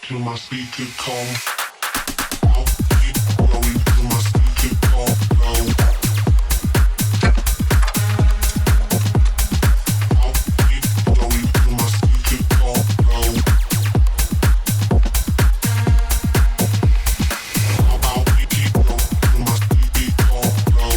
till my speaker come. I'll keep going till my speaker come low. I'll keep going till my speaker come low. I'll keep going till my speaker come low.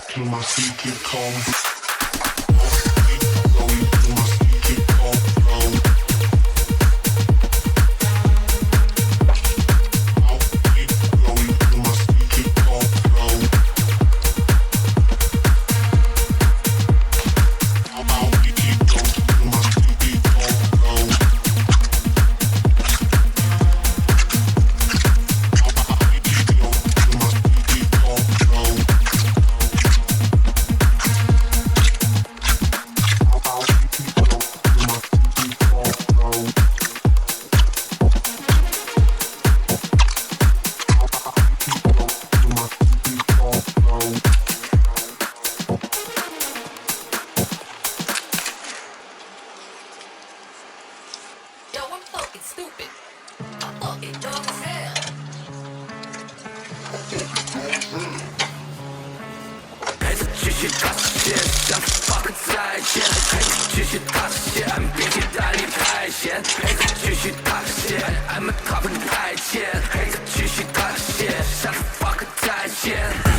Till my speaker come.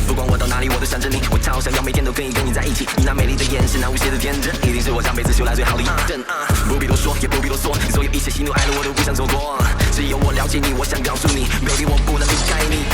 不管我到哪里我都想着你，我超想要每天都可以跟你在一起，你那美丽的眼神，那无邪的天真，一定是我上辈子修来最好的印证。不必多说，也不必啰嗦，所有一切喜怒哀乐我都不想错过，只有我了解你，我想告诉你 ，baby 我不能离开你。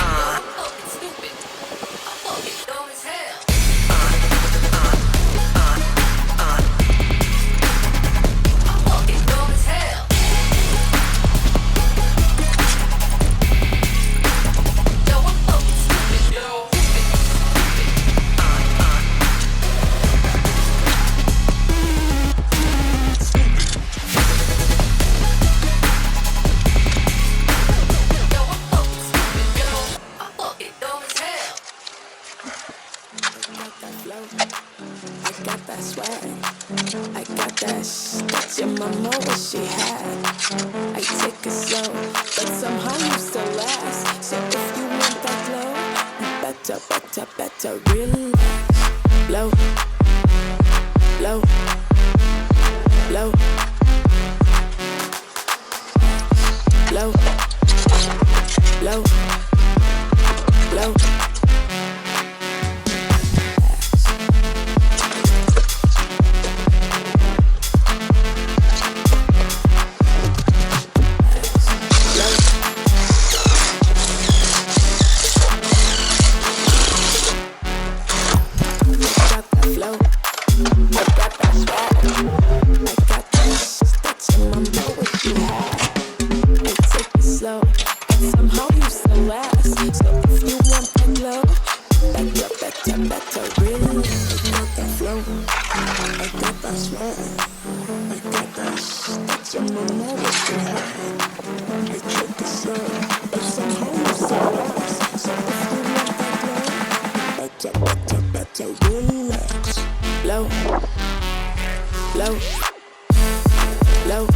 Low.